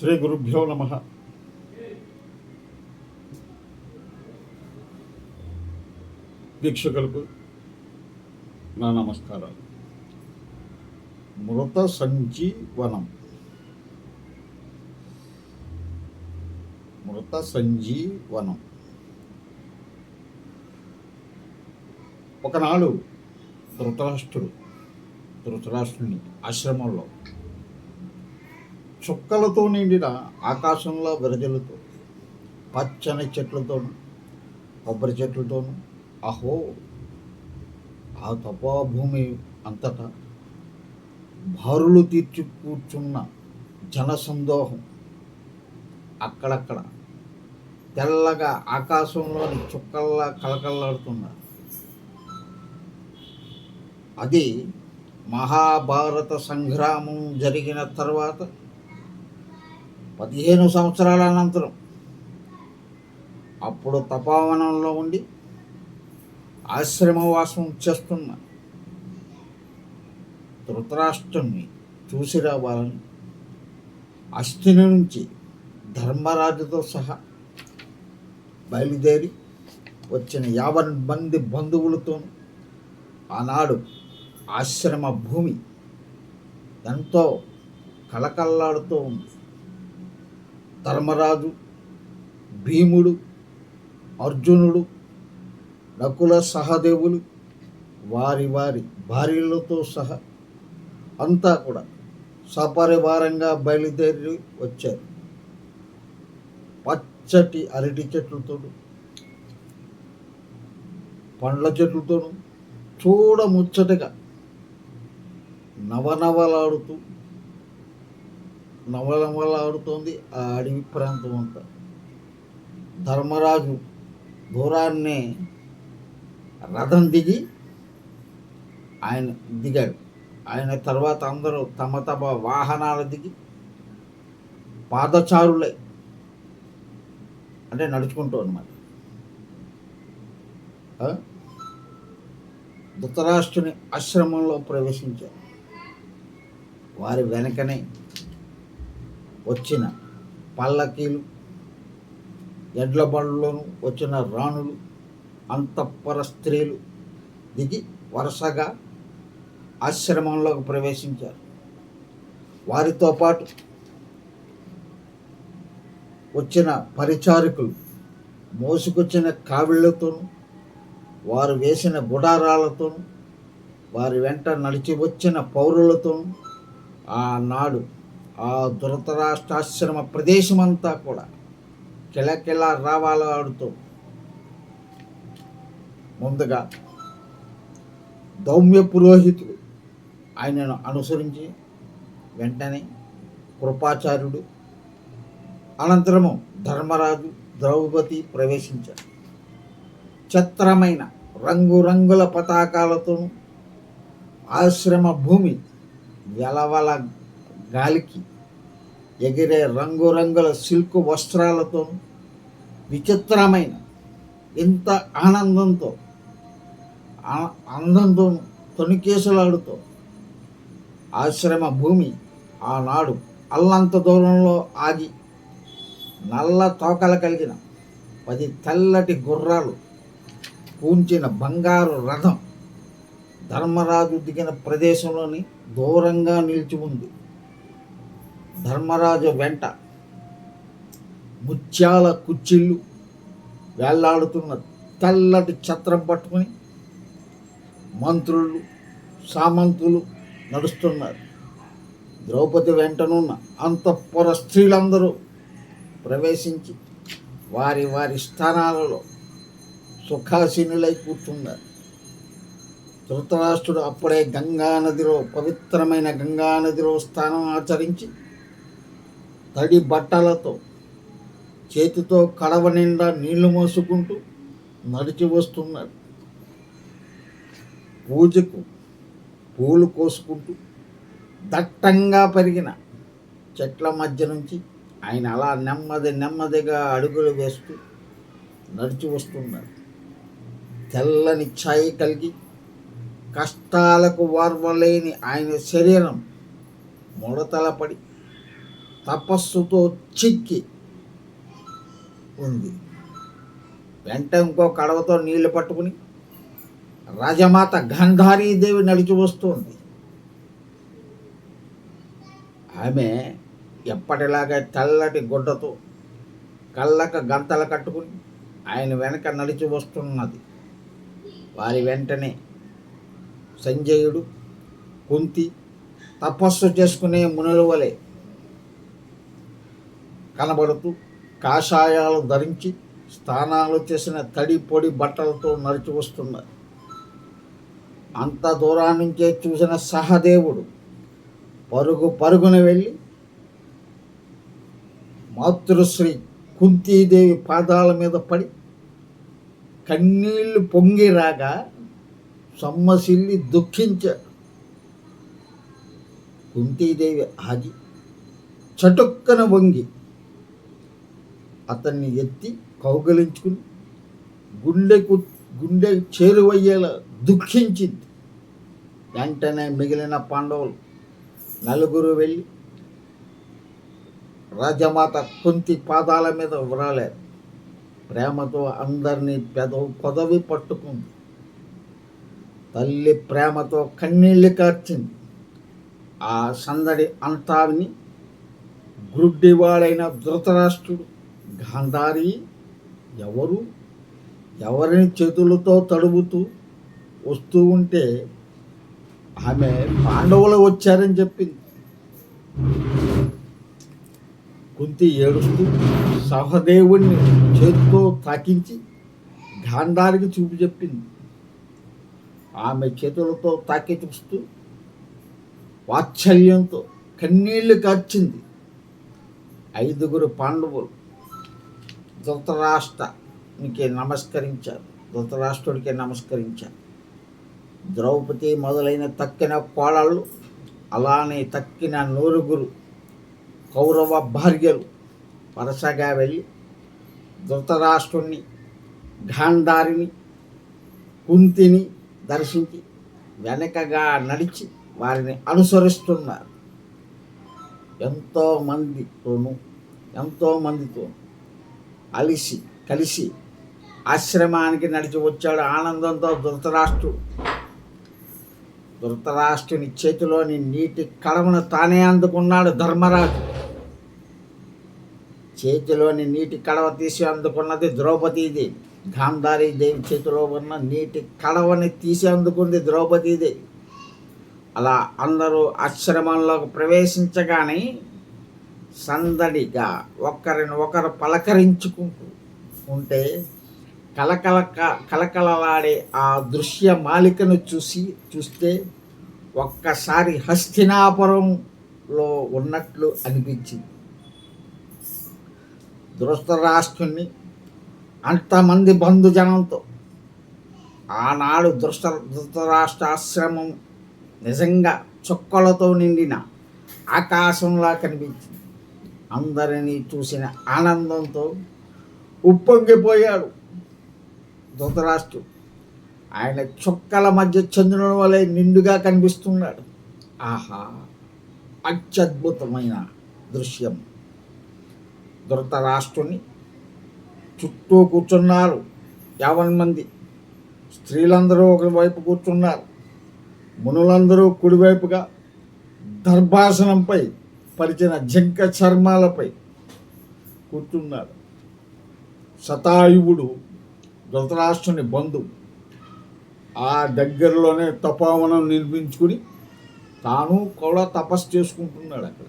శ్రీ గురుభ్యో నమః. వీక్షకులకు నా నమస్కారాలు. మృత సంజీవనం. మృత సంజీవనం. ఒకనాడు ధృతరాష్ట్రుని ఆశ్రమంలో చుక్కలతో నిండిన ఆకాశంలో విరజలతో, పచ్చని చెట్లతోనూ, కొబ్బరి చెట్లతోనూ, అహో ఆ తపోభూమి అంతటా బారులు తీర్చి కూర్చున్న జనసందోహం. అక్కడక్కడ తెల్లగా ఆకాశంలోని చుక్కల్లా కలకల్లాడుతున్నారు. అది మహాభారత సంగ్రామం జరిగిన తర్వాత 15 సంవత్సరాల అనంతరం. అప్పుడు తపోవనంలో ఉండి ఆశ్రమవాసం చేస్తున్న ధృతరాష్ట్రుని చూసి రావాలని అస్థిని నుంచి ధర్మరాజుతో సహా బయలుదేరి వచ్చిన 50 మంది బంధువులతో ఆనాడు ఆశ్రమ భూమి ఎంతో కలకల్లాడుతూ ఉంది. ధర్మరాజు, భీముడు, అర్జునుడు, నకుల సహదేవులు, వారి వారి భార్యలతో సహా అంతా కూడా సపరివారంగా బయలుదేరి వచ్చారు. పచ్చటి అరటి చెట్లతోనూ, పండ్ల చెట్లతోనూ చూడముచ్చటగా నవనవలాడుతోంది ఆ అడవి ప్రాంతం అంతా. ధర్మరాజు దూరాన్నే రథం దిగాడు. ఆయన తర్వాత అందరూ తమ తమ వాహనాలు దిగి పాదచారులే, అంటే నడుచుకుంటూ అన్నమాట, ధృతరాష్ట్రుని ఆశ్రమంలో ప్రవేశించారు. వారి వెనకనే వచ్చిన పల్లకీలు, ఎడ్ల బండ్లలోనూ వచ్చిన రాణులు, అంతఃపుర స్త్రీలు దిగి వరుసగా ఆశ్రమంలోకి ప్రవేశించారు. వారితో పాటు వచ్చిన పరిచారకులు మోసుకొచ్చిన కావిళ్లతోనూ, వారు వేసిన గుడారాలతోనూ, వారి వెంట నడిచి వచ్చిన పౌరులతోనూ ఆనాడు ఆ ధృతరాష్ట్రాశ్రమ ప్రదేశమంతా కూడా కిలకిలా రావాలాడుతూ. ముందుగా దౌమ్య పురోహితుడు ఆయనను అనుసరించి వెంటనే కృపాచార్యుడు, అనంతరము ధర్మరాజు, ద్రౌపది ప్రవేశించారు. చిత్రమైన రంగురంగుల పతాకాలతోనూ, ఆశ్రమ భూమి వెలవల గాలికి ఎగిరే రంగురంగుల సిల్క్ వస్త్రాలతోనూ, విచిత్రమైన ఇంత అందంతో తొణికేసులాడుతూ ఆశ్రమ భూమి ఆనాడు అల్లంత దూరంలో ఆగి నల్ల తోకలు కలిగిన 10 తెల్లటి గుర్రాలు పూంచిన బంగారు రథం ధర్మరాజు దిగిన ప్రదేశంలోని దూరంగా నిలిచి ఉంది. ధర్మరాజు వెంట ముత్యాల కుచ్చిళ్ళు వేళ్లాడుతున్న తెల్లటి ఛత్రం పట్టుకుని మంత్రులు, సామంతులు నడుస్తున్నారు. ద్రౌపది వెంటనున్న అంతఃపుర స్త్రీలందరూ ప్రవేశించి వారి వారి స్థానాలలో సుఖాసీనులై కూర్చున్నారు. ధృతరాష్ట్రుడు అప్పుడే పవిత్రమైన గంగానదిలో స్నానం ఆచరించి తడి బట్టలతో, చేతితో కడవ నిండా నీళ్లు మోసుకుంటూ నడిచి వస్తున్నాడు. పూజకు పూలు కోసుకుంటూ దట్టంగా పెరిగిన చెట్ల మధ్య నుంచి ఆయన అలా నెమ్మదిగా అడుగులు వేస్తూ నడిచి వస్తున్నాడు. తెల్లని ఛాయ కలిగి కష్టాలకు వార్వలేని ఆయన శరీరం ముడతల పడి తపస్సుతో చిక్కి ఉంది. వెంట ఇంకో కడవతో నీళ్లు పట్టుకుని రాజమాత గాంధారీదేవి నడిచి వస్తుంది. ఆమె ఎప్పటిలాగా తెల్లటి గుడ్డతో కళ్ళక గంతలు కట్టుకుని ఆయన వెనక నడిచి వస్తున్నది. వారి వెంటనే సంజయుడు, కుంతి తపస్సు చేసుకునే మునుల వలె కనబడుతూ కాషాయాలు ధరించి స్నానాలు చేసిన తడి పొడి బట్టలతో నడిచి వస్తున్నారు. అంత దూరం నుంచే చూసిన సహదేవుడు పరుగున వెళ్ళి మాతృశ్రీ కుంతీదేవి పాదాల మీద పడి కన్నీళ్లు పొంగి రాగా సొమ్మసిల్లి దుఃఖించాడు. కుంతీదేవి ఆగి చటుక్కన వంగి అతన్ని ఎత్తి కౌగలించుకుని గుండె చేరువయ్యేలా దుఃఖించింది. వెంటనే మిగిలిన పాండవులు నలుగురు వెళ్ళి రాజమాత కుంతి పాదాల మీద వ్రాలారు. ప్రేమతో అందరినీ పొదవి పట్టుకుంది. తల్లి ప్రేమతో కన్నీళ్లు కార్చింది. ఆ సందడి అంతా విని గ్రుడ్డివాడైన ధృతరాష్ట్రుడు గాంధారి ఎవరిని చేతులతో తడుపుతూ వస్తూ ఉంటే ఆమె పాండవులు వచ్చారని చెప్పింది. కుంతి ఏడుస్తూ సహదేవుణ్ణి చేతితో తాకించి గాంధారికి చూపి చెప్పింది. ఆమె చేతులతో తాకి చూస్తూ వాత్సల్యంతో కన్నీళ్లు కార్చింది. 5 పాండవులు ధృతరాష్ట్రుడికి నమస్కరించారు. ద్రౌపది మొదలైన తక్కిన కోడళ్ళు, అలానే తక్కిన 9 కౌరవ భార్యలు వరుసగా వెళ్ళి ధృతరాష్ట్రుణ్ణి, గాంధారిని, కుంతిని దర్శించి వెనకగా నడిచి వారిని అనుసరిస్తున్నారు. ఎంతో మందితో కలిసి ఆశ్రమానికి నడిచి వచ్చాడు ఆనందంతో ధృతరాష్ట్రుని చేతిలోని నీటి కడవను తానే అందుకున్నాడు ధర్మరాజు. చేతిలోని నీటి కడవ తీసి అందుకున్నది ద్రౌపదీదేవి. గాంధారీదేవి చేతిలో ఉన్న నీటి కడవని తీసి అందుకుంది ద్రౌపదీదేవి. అలా అందరూ ఆశ్రమంలోకి ప్రవేశించగానే సందడిగా ఒకరిని ఒకరు పలకరించుకుంటూ ఉంటే కలకలలాడే ఆ దృశ్య మాలికను చూస్తే ఒక్కసారి హస్తినాపురంలో ఉన్నట్లు అనిపించింది. ధృతరాష్ట్రుని అంతమంది బంధుజనంతో ఆనాడు ధృతరాష్ట్ర ఆశ్రమం నిజంగా చుక్కలతో నిండిన ఆకాశంలా కనిపించింది. అందరినీ చూసిన ఆనందంతో ఉప్పొంగిపోయాడు ధృతరాష్ట్రుడు. ఆయన చుక్కల మధ్య చంద్రుని వలె నిండుగా కనిపిస్తున్నాడు. ఆహా, అత్యద్భుతమైన దృశ్యం. ధృతరాష్ట్రుని చుట్టూ కూర్చున్నారు 50 మంది. స్త్రీలందరూ ఒకవైపు కూర్చున్నారు. మునులందరూ కుడివైపుగా దర్భాసనంపై పరిచిన జింక చర్మాలపై కూర్చున్నారు. శతాయువుడు ధృతరాష్ట్రుని బంధువు. ఆ దగ్గరలోనే తపోవనం నిర్మించుకుని తాను కూడా తపస్సు చేసుకుంటున్నాడు అక్కడ.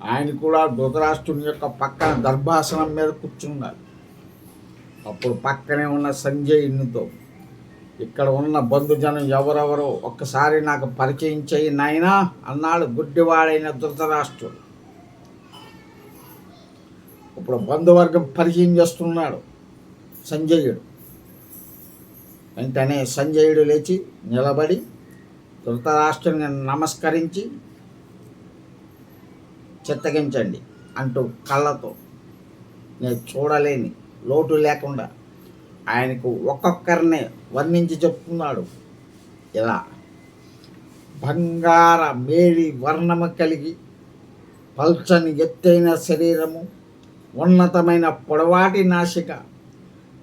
ఆయన కూడా ధృతరాష్ట్రుని యొక్క పక్కన దర్భాసనం మీద కూర్చున్నాడు. అప్పుడు పక్కనే ఉన్న సంజయునితో, ఇక్కడ ఉన్న బంధుజనం ఎవరెవరో ఒక్కసారి నాకు పరిచయం చేయి నాయనా అన్నాడు గుడ్డివాడైన ధృతరాష్ట్రుడు. ఇప్పుడు బంధువర్గం పరిచయం చేస్తున్నాడు సంజయుడు. వెంటనే సంజయుడు లేచి నిలబడి ధృతరాష్ట్రుని నమస్కరించి, చిత్తగించండి అంటూ కళ్ళతో నేను చూడలేని లోటు లేకుండా ఆయనకు ఒక్కొక్కరినే వర్ణించి చెప్తున్నాడు. ఇలా బంగార మేడి వర్ణము కలిగి పల్చని ఎత్తైన శరీరము, ఉన్నతమైన పొడవాటి నాసిక,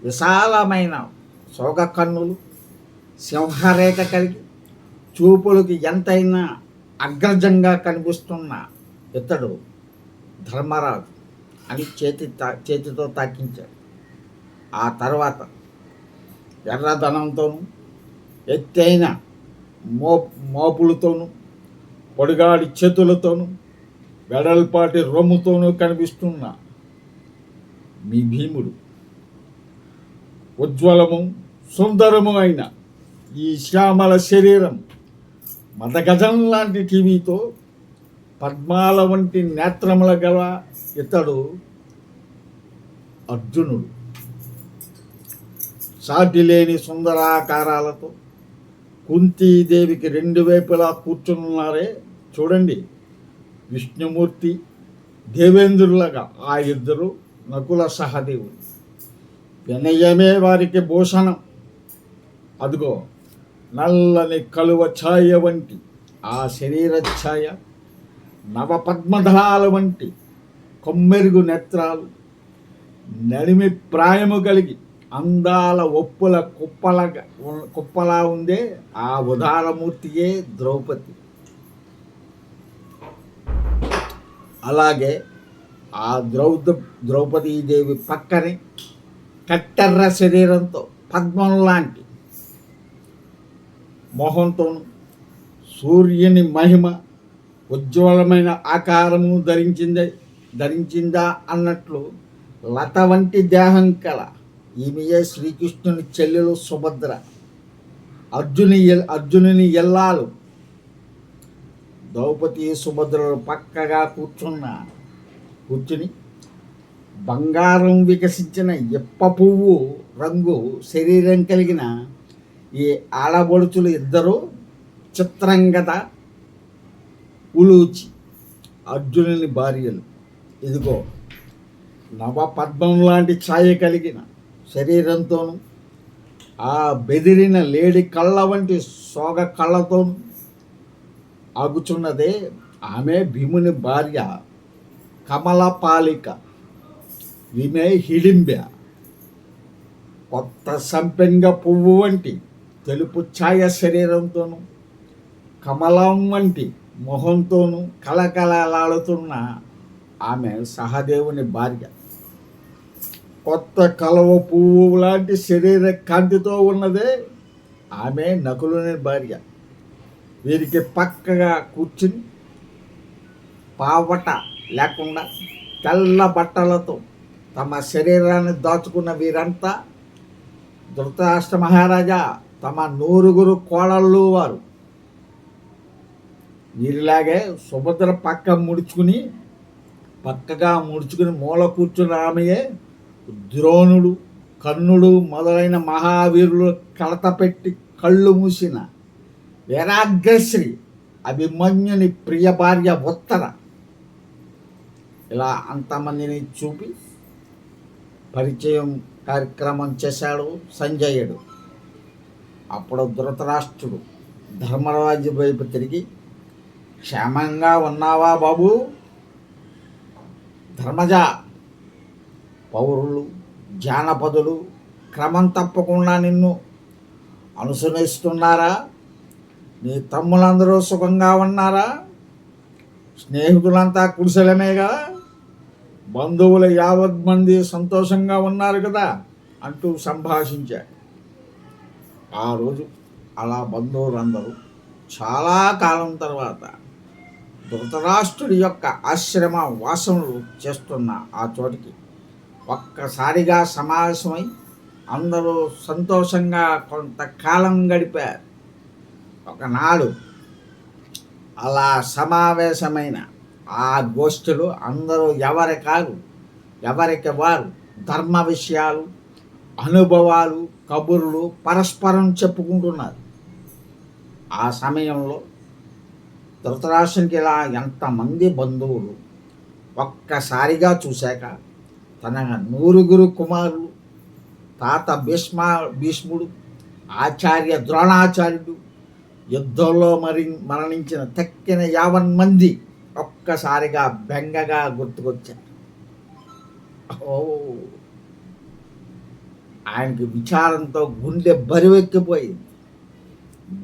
విశాలమైన సోగ కన్నులు, సింహరేఖ కలిగి చూపులకి ఎంతైనా అగ్రజంగా కనిపిస్తున్న ఇతడు ధర్మరాజు అని చేతితో తాకించాడు. ఆ తర్వాత ఎర్రధనంతోనూ ఎత్తైన మోపులతోనూ పొడిగాడి చేతులతోనూ వెడల్పాటి రొమ్ముతోనూ కనిపిస్తున్న మీ భీముడు ఉజ్వలము సుందరము అయిన ఈ శ్యామల శరీరం, మదగజం లాంటి టీవీతో పద్మాల వంటి నేత్రముల గల ఇతడు అర్జునుడు. సాటిలేని సుందరాకారాలతో కుంతీదేవికి రెండు వైపులా కూర్చున్నారే చూడండి, విష్ణుమూర్తి దేవేంద్రులగా ఆ ఇద్దరు నకుల సహదేవులు. వినయమే వారికి భూషణం. అదిగో నల్లని కలువ ఛాయ వంటి ఆ శరీర ఛాయ, నవపద్మదళాల వంటి కొమ్మెరుగు నేత్రాలు, నడిమి ప్రాయము కలిగి అందాల ఒప్పుల కుప్పలా ఉందే ఆ ఉదారమూర్తియే ద్రౌపది. అలాగే ఆ ద్రౌపదీదేవి పక్కనే కట్టెర్ర శరీరంతో పద్మం లాంటి మొహంతోను, సూర్యుని మహిమ ఉజ్వలమైన ఆకారము ధరించిందా అన్నట్లు లత వంటి దేహం కల ఈమెయే శ్రీకృష్ణుని చెల్లెలు సుభద్ర, అర్జునుని ఎల్లాలు. ద్రౌపది సుభద్రలు పక్కగా కూర్చుని బంగారం వికసించిన ఇప్ప పువ్వు రంగు శరీరం కలిగిన ఈ ఆడబడుచులు ఇద్దరు చిత్రంగత ఉలూచి అర్జునుని భార్యలు. ఇదిగో నవపద్మం లాంటి ఛాయ కలిగిన శరీరంతోనూ ఆ బెదిరిన లేడి కళ్ళ వంటి సోగ కళ్ళతోనూ ఆగుచున్నదే ఆమె భీముని భార్య కమలపాలిక. ఈమె హిడింబ్య. కొత్త సంపెంగ పువ్వు వంటి తెలుపు ఛాయ శరీరంతోనూ కమలం వంటి మొహంతోనూ కలకలలాడుతున్న ఆమె సహదేవుని భార్య. కొత్త కలవ పువ్వు లాంటి శరీర కాంతితో ఉన్నదే ఆమె నకులుని భార్య. వీరికి పక్కగా కూర్చుని పావట లేకుండా తెల్ల బట్టలతో తమ శరీరాన్ని దాచుకున్న వీరంతా ధృతరాష్ట్ర మహారాజా తమ 9 కోడళ్ళు వారు. వీరిలాగే సుభద్ర పక్కగా ముడుచుకుని మూల కూర్చున్న ఆమెయే ద్రోణుడు, కర్ణుడు మొదలైన మహావీరులు కలత పెట్టి కళ్ళు మూసిన వీరాగ్రశ్రీ అభిమన్యుని ప్రియ భార్య ఉత్తర. ఇలా అంతమందిని చూపి పరిచయం కార్యక్రమం చేశాడు సంజయుడు. అప్పుడు ధృతరాష్ట్రుడు ధర్మరాజు వైపు తిరిగి, క్షేమంగా ఉన్నావా బాబు? ధర్మజ, పౌరులు జానపదులు క్రమం తప్పకుండా నిన్ను అనుసరిస్తున్నారా? నీ తమ్ములందరూ సుఖంగా ఉన్నారా? స్నేహితులంతా కుశలమే కదా? బంధువులు 50 మంది సంతోషంగా ఉన్నారు కదా అంటూ సంభాషించాడు. ఆ రోజు అలా బంధువులందరూ చాలా కాలం తర్వాత ధృతరాష్ట్రుడి యొక్క ఆశ్రమ వాసనలు చేస్తున్న ఆ చోటికి ఒక్కసారిగా సమావేశమై అందరూ సంతోషంగా కొంతకాలం గడిపారు. ఒకనాడు అలా సమావేశమైన ఆ గోష్ఠులు అందరూ ఎవరికి వారు ధర్మ విషయాలు, అనుభవాలు, కబుర్లు పరస్పరం చెప్పుకుంటున్నారు. ఆ సమయంలో ధృతరాష్ట్రునికి ఇలా ఎంతమంది బంధువులు ఒక్కసారిగా చూశాక తన 9 కుమారులు, తాత భీష్ముడు, ఆచార్య ద్రోణాచార్యుడు, యుద్ధంలో మరణించిన తక్కిన 50 మంది ఒక్కసారిగా బెంగగా గుర్తుకొచ్చారు. ఓ, ఆయనకి విచారంతో గుండె బరువెక్కిపోయింది.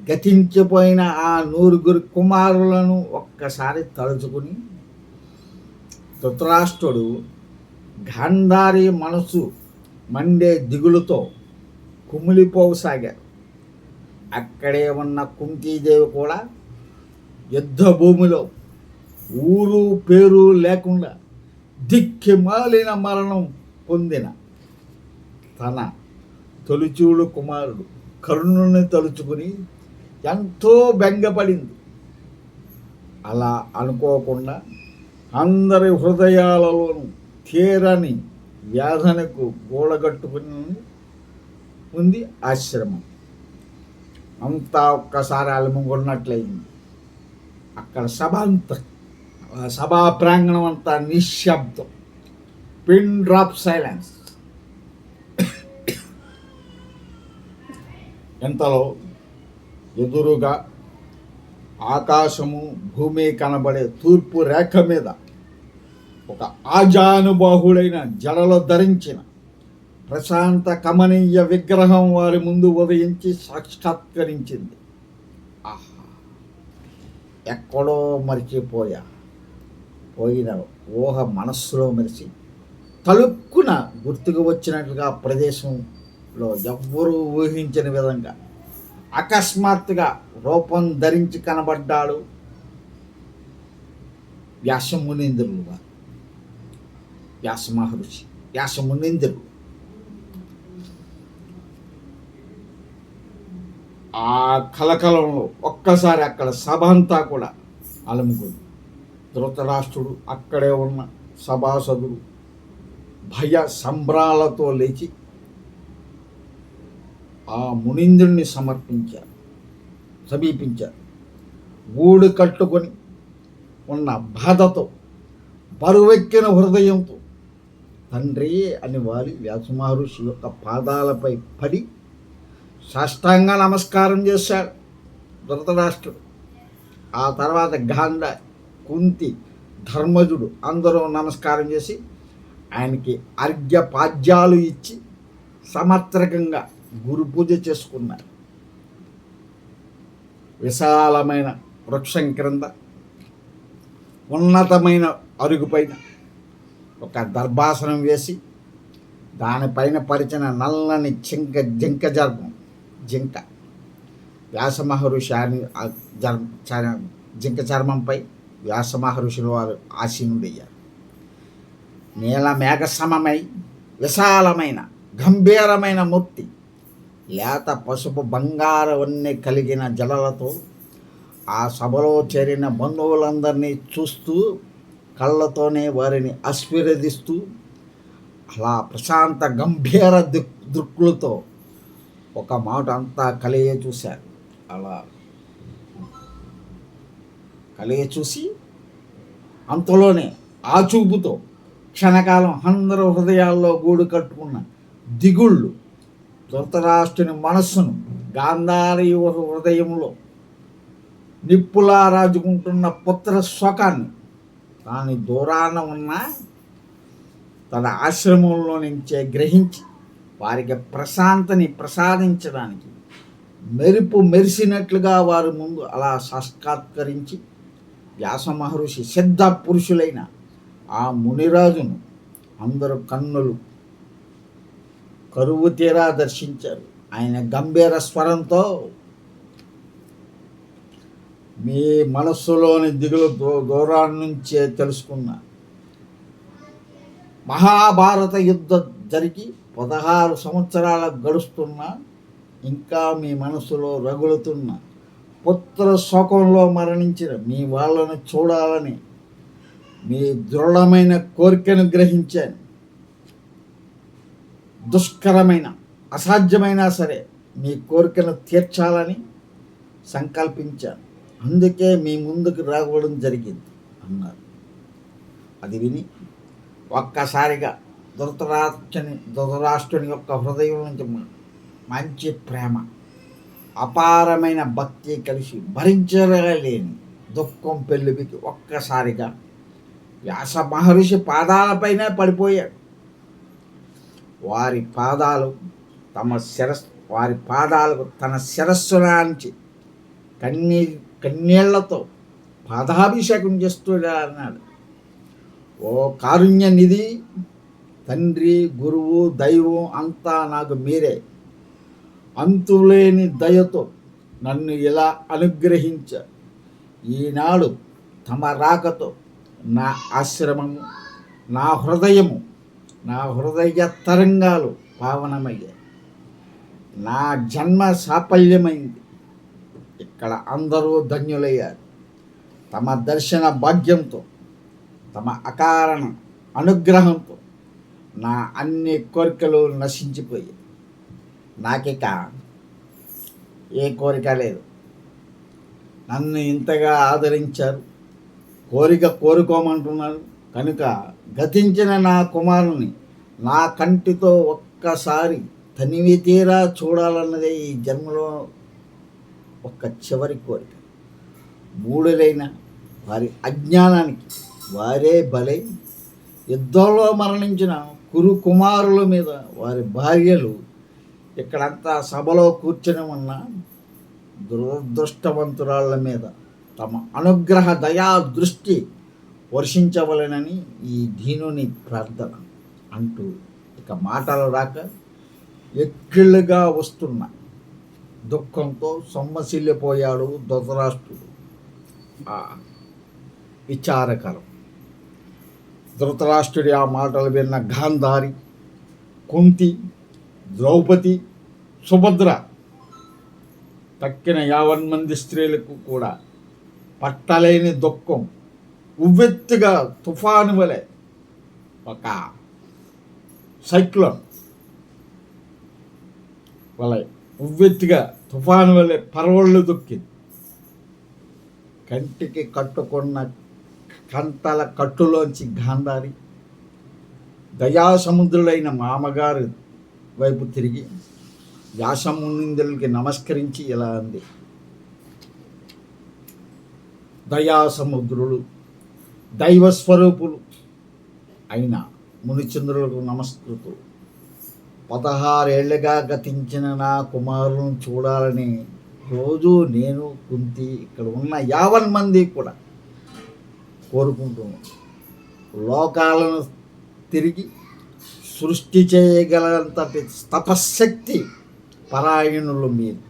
గతించిపోయిన ఆ 9 కుమారులను ఒక్కసారి తలుచుకుని ధృతరాష్ట్రుడు గాంధారి మనసు మండే దిగులుతో కుమిలిపోసాగారు. అక్కడే ఉన్న కుంతీదేవి కూడా యుద్ధ భూమిలో ఊరు పేరు లేకుండా దిక్కిమాలిన మరణం పొందిన తన తొలిచూలు కుమారుడు కర్ణుని తలుచుకుని ఎంతో బెంగపడింది. అలా అనుకోకుండా అందరి హృదయాలలోనూ తీరని వ్యాధనకు గోడగట్టుకుని ఉంది ఆశ్రమం. అంతా ఒక్కసారి అలముగొన్నట్లయింది. అక్కడ సభా ప్రాంగణం అంతా నిశ్శబ్దం, పిన్ డ్రాప్ సైలెన్స్. ఎంతలో ఎదురుగా ఆకాశము భూమి కనబడే తూర్పు రేఖ మీద ఒక ఆజానుబాహుడైన జడలు ధరించిన ప్రశాంత కమనీయ విగ్రహం వారి ముందు ఉదయించి సాక్షాత్కరించింది. ఆహా, ఎక్కడో పోయిన ఊహ మనస్సులో మెరిసి తలుక్కున గుర్తుకు వచ్చినట్లుగా ప్రదేశంలో ఎవ్వరూ ఊహించని విధంగా అకస్మాత్తుగా రూపం ధరించి కనబడ్డాడు వ్యాసమునీంద్రులు వారు. వ్యాస మహర్షి, వ్యాసమునీంద్రుడు. ఆ కలకలంలో ఒక్కసారి అక్కడ సభ అంతా కూడా అలముకుంది. ధృతరాష్ట్రుడు, అక్కడే ఉన్న సభాసదులు భయ సంభ్రాలతో లేచి ఆ మునీంద్రుణ్ణి సమీపించారు. గూడు కట్టుకొని ఉన్న బాధతో బరువెక్కిన హృదయంతో తండ్రి అని వాలి వ్యాస మహర్షి యొక్క పాదాలపై పడి సాష్టాంగ నమస్కారం చేశాడు ధృతరాష్ట్రుడు. ఆ తర్వాత గాంధారి, కుంతి, ధర్మజుడు అందరూ నమస్కారం చేసి ఆయనకి అర్ఘ్యపాద్యాలు ఇచ్చి సమత్రకంగా గురు పూజ చేసుకున్నారు. విశాలమైన వృక్షం క్రింద ఉన్నతమైన అరుగుపైన ఒక దర్భాసనం వేసి దానిపైన పరిచిన నల్లని జింక వ్యాస మహర్షి జింక చర్మంపై వ్యాస మహర్షులు వారు ఆసీనుడయ్యారు. నీల మేఘసమమై విశాలమైన గంభీరమైన మూర్తి లేత పసుపు బంగార వన్నె కలిగిన జలలతో ఆ సభలో చేరిన బంధువులందరినీ చూస్తూ కళ్ళతోనే వారిని ఆశీర్వదిస్తూ అలా ప్రశాంత గంభీర దృక్కులతో ఒక మాట అంతా కలియ చూశారు. అలా కలియ చూసి అంతలోనే ఆ చూపుతో క్షణకాలం అందరూ హృదయాల్లో గూడు కట్టుకున్న దిగుళ్ళు ధృతరాష్ట్రుని మనస్సును గాంధారి హృదయంలో నిప్పులా రాజుకుంటున్న పుత్ర శోకాన్ని తాను దూరాన ఉన్న తన ఆశ్రమంలో నుంచే గ్రహించి వారికి ప్రశాంతని ప్రసాదించడానికి మెరిసినట్లుగా వారి ముందు అలా సాక్షాత్కరించి వ్యాస మహర్షి సిద్ధ పురుషులైన ఆ మునిరాజును అందరూ కన్నులు కరువు తీరా దర్శించారు. ఆయన గంభీర స్వరంతో, మీ మనస్సులోని దిగులు దూరాన్ని నుంచే తెలుసుకున్న మహాభారత యుద్ధం జరిగి 16 సంవత్సరాల గడుస్తున్నా ఇంకా మీ మనసులో రగులుతున్న పుత్ర శోకంలో మరణించిన మీ వాళ్ళను చూడాలని మీ దృఢమైన కోరికను గ్రహించాను. దుష్కరమైన అసాధ్యమైనా సరే మీ కోరికను తీర్చాలని సంకల్పించాను. అందుకే మీ ముందుకు రావడం జరిగింది అన్నారు. అది విని ఒక్కసారిగా ధృతరాష్ట్రుని యొక్క హృదయం నుంచి మంచి ప్రేమ, అపారమైన భక్తి కలిసి భరించలేని దుఃఖం పెళ్ళికి ఒక్కసారిగా వ్యాస మహర్షి పాదాలపైనే పడిపోయాడు. వారి పాదాలకు తన శిరస్సునాంచి కన్నీళ్లతో పాదాభిషేకం చేస్తూ అన్నాడు, ఓ కారుణ్య నిధి, తండ్రి, గురువు, దైవం అంతా నాకు మీరే. అంతులేని దయతో నన్ను ఇలా అనుగ్రహించారు. ఈనాడు తమ రాకతో నా ఆశ్రమము, నా హృదయ తరంగాలు పావనమయ్యాయి. నా జన్మ సాఫల్యమైంది. ఇక్కడ అందరూ ధన్యులయ్యారు. తమ దర్శన భాగ్యంతో, తమ అకారణ అనుగ్రహంతో నా అన్ని కోరికలు నశించిపోయాయి. నాకిక ఏ కోరిక లేదు. నన్ను ఇంతగా ఆదరించారు, కోరుకోమంటున్నారు కనుక గతించిన నా కుమారుని నా కంటితో ఒక్కసారి తనివి తీరా చూడాలన్నదే ఈ జన్మలో ఒక్క చివరి కోరిక. మూఢులైన వారి అజ్ఞానానికి వారే బలై యుద్ధంలో మరణించిన కురు కుమారుల మీద వారి భార్యలు ఇక్కడంతా సభలో కూర్చొని ఉన్న దురదృష్టవంతురాళ్ళ మీద తమ అనుగ్రహ దయా దృష్టి వర్షించవలెనని ఈ దీనుని ప్రార్థన అంటూ ఇక మాటలు రాక ఎక్కిళ్ళుగా వస్తున్న దుఃఖంతో సొమ్మసిల్లిపోయాడు ధృతరాష్ట్రుడు. విచారకరం. ధృతరాష్ట్రుడి ఆ మాటలు విన్న గాంధారి, కుంతి, ద్రౌపది, సుభద్ర తక్కిన 50 మంది స్త్రీలకు కూడా పట్టలేని దుఃఖం ఉవ్వెత్తుగా తుఫాను వలె, ఒక సైక్లోన్ వలె ఉవ్వెత్తుగా తుఫాను వలె పరవళ్ళు దొక్కింది. కంటికి కట్టుకున్న కంతల కట్టులోంచి గాంధారి దయాసముద్రుడైన మామగారు వైపు తిరిగి వ్యాసమునిందులకి నమస్కరించి ఇలా అంది, దయాసముద్రులు, దైవస్వరూపులు అయిన మునిచంద్రులకు నమస్కృతులు. 16 ఏళ్లుగా గతించిన నా కుమారులను చూడాలని రోజు నేను, కుంతి, ఇక్కడ ఉన్న 50 మంది కూడా కోరుకుంటున్నాను. లోకాలను తిరిగి సృష్టి చేయగలంతటి తపశ్శక్తి పరాయణులు మీరు.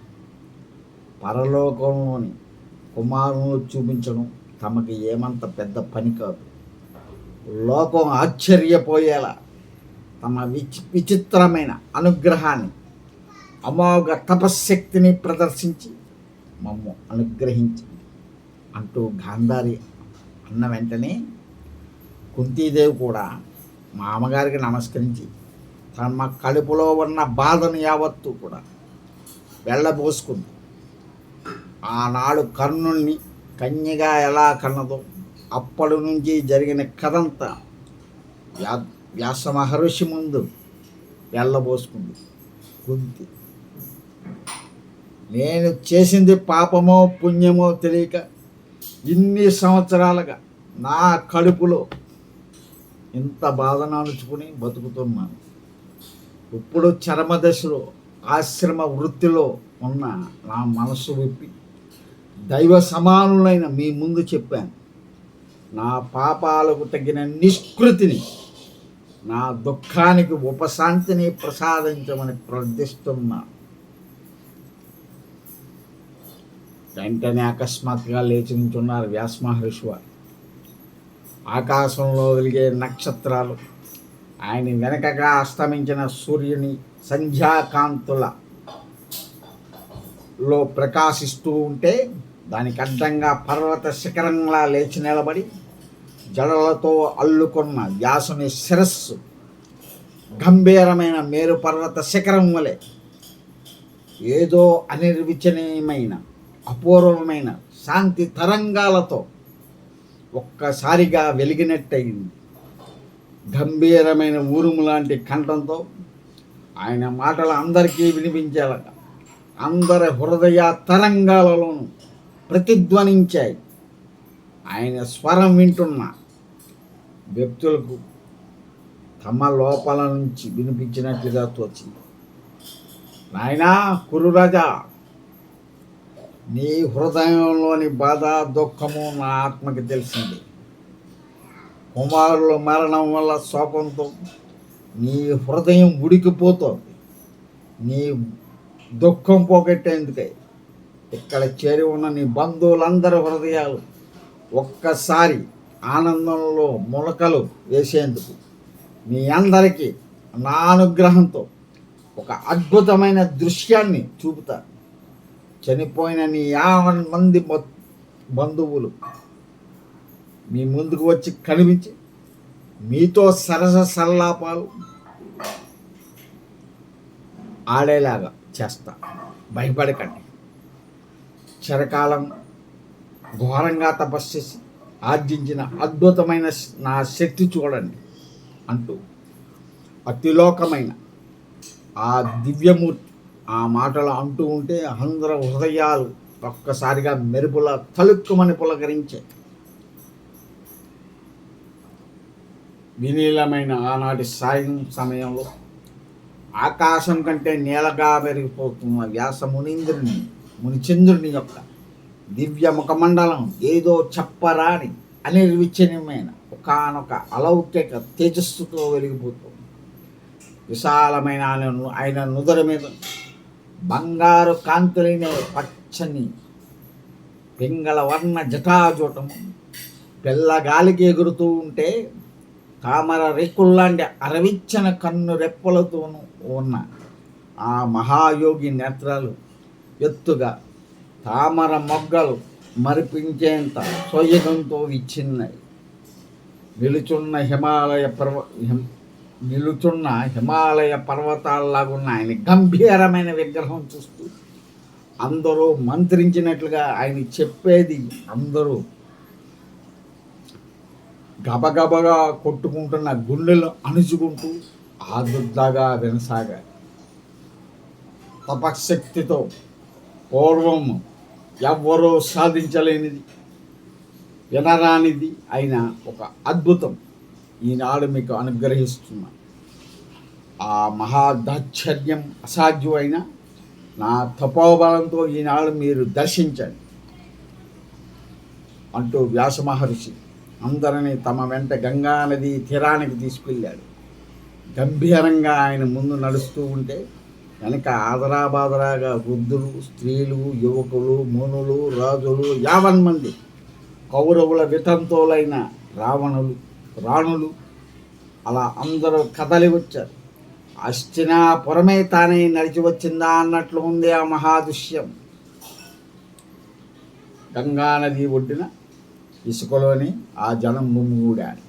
పరలోకంలోని కుమారులను చూపించడం తమకి ఏమంత పెద్ద పని కాదు. లోకం ఆశ్చర్యపోయేలా తమ విచిత్రమైన అనుగ్రహాన్ని, అమోఘ తపశ్శక్తిని ప్రదర్శించి మమ్ము అనుగ్రహించి అంటూ గాంధారి అన్న వెంటనే కుంతీదేవి కూడా మా అమ్మగారికి నమస్కరించి తమ కడుపులో ఉన్న బాధను యావత్తు కూడా వెళ్ళబోసుకుంది. ఆనాడు కర్ణుణ్ణి కన్యగా ఎలా కన్నదో అప్పటి నుంచి జరిగిన కథంతా వ్యాస మహర్షి ముందు వెళ్ళబోసుకుంది కుంతి. నేను చేసింది పాపమో పుణ్యమో తెలియక ఇన్ని సంవత్సరాలుగా నా కడుపులో ఇంత బాధను అణుచుకుని బతుకుతున్నాను. ఇప్పుడు చరమదశలో ఆశ్రమ వృత్తిలో ఉన్న నా మనస్సు విప్పి దైవ సమానులైన మీ ముందు చెప్పాను. నా పాపాలకు తగిన నిష్కృతిని, నా దుఃఖానికి ఉపశాంతిని ప్రసాదించమని ప్రార్థిస్తున్నా. వెంటనే అకస్మాత్తుగా లేచి నుంచున్నారు వ్యాస మహర్షి వారు. ఆకాశంలో వెలిగే నక్షత్రాలు ఆయన వెనకగా అస్తమించిన సూర్యుని సంధ్యాకాంతులలో ప్రకాశిస్తూ ఉంటే దానికి అడ్డంగా పర్వత శిఖరంలా లేచి నిలబడి జడలతో అల్లుకున్న వ్యాసుని శిరస్సు గంభీరమైన మేరు పర్వత శిఖరం వలె ఏదో అనిర్వచనీయమైన అపూర్వమైన శాంతి తరంగాలతో ఒక్కసారిగా వెలిగినట్టయింది. గంభీరమైన ఊరుము లాంటి కంఠంతో ఆయన మాటలు అందరికీ వినిపించేలాగా అందరి హృదయ తరంగాలలోనూ ప్రతిధ్వనించాయి. ఆయన స్వరం వింటున్న వ్యక్తులకు తమ లోపల నుంచి వినిపించినట్లుగా తోచింది. నాయనా కురురాజా, నీ హృదయంలోని బాధ దుఃఖము నా ఆత్మకి తెలిసింది. కుమారుల మరణం వల్ల శోకంతో నీ హృదయం ఉడికిపోతోంది. నీ దుఃఖం పోగొట్టేందుకై ఇక్కడ చేరి ఉన్న నీ బంధువులందరి హృదయాలు ఒక్కసారి ఆనందంలో ములకలు వేసేందుకు మీ అందరికీ నా అనుగ్రహంతో ఒక అద్భుతమైన దృశ్యాన్ని చూపుతా. చనిపోయిన నీ 50 మంది బంధువులు మీ ముందుకు వచ్చి కనిపించి మీతో సరస సల్లాపాలు ఆడేలాగా చేస్తా. భయపడకండి. చిరకాలం ఘోరంగా తపస్సు చేసి ఆర్జించిన అద్భుతమైన నా శక్తి చూడండి అంటూ అతిలోకమైన ఆ దివ్యమూర్తి ఆ మాటలు అంటూ ఉంటే అందరి హృదయాలు ఒక్కసారిగా మెరుపుల తలుక్కుమని పులకరించే వినీలమైన ఆనాటి సాయం సమయంలో ఆకాశం కంటే నీలగా పెరిగిపోతున్న వ్యాస మునిచంద్రుని యొక్క దివ్య ముఖమండలం ఏదో చెప్పరాని అనిర్వచనీయమైన ఒకానొక అలౌకిక తేజస్సుతో వెలిగిపోతుంది. విశాలమైన ఆయన నుదురు మీద బంగారు కాంతులైన పచ్చని పింగళ వర్ణ జటాజూటము పిల్లగాలికి ఎగురుతూ ఉంటే తామర రేకుల్లాంటి అరవిచ్చన కన్ను రెప్పలతోనూ ఉన్న ఆ మహాయోగి నేత్రాలు ఎత్తుగా తామర మొగ్గలు మరిపించేంత సోయగంతో విచ్చిన్నాయి. నిలుచున్న హిమాలయ పర్వతాల్లాగున్న ఆయన గంభీరమైన విగ్రహం చూస్తూ అందరూ మంత్రించినట్లుగా ఆయన చెప్పేది అందరూ గబగబగా కొట్టుకుంటున్న గుండెలు అణుచుకుంటూ ఆదుర్దాగా వినసాగాయి. తపశక్తితో పూర్వం ఎవ్వరూ సాధించలేనిది వినరానిది అయిన ఒక అద్భుతం ఈనాడు మీకు అనుగ్రహిస్తున్నా. ఆ మహాదాశ్చర్యం అసాధ్యమైన నా తపోబలంతో ఈనాడు మీరు దర్శించండి అంటూ వ్యాస మహర్షి అందరినీ తమ వెంట గంగా నది తీరానికి తీసుకెళ్ళాడు. గంభీరంగా ఆయన ముందు నడుస్తూ ఉంటే వెనక ఆదరాబాదరాగా వృద్ధులు, స్త్రీలు, యువకులు, మునులు, రాజులు 50 మంది కౌరవుల వితంతువులైన రాణులు అలా అందరూ కదలి వచ్చారు. హస్తినాపురమే తానే నడిచి వచ్చిందా అన్నట్లు ఉంది ఆ మహాదృశ్యం. గంగానది ఒడ్డున ఇసుకలోని ఆ జనం గుమిగూడారు.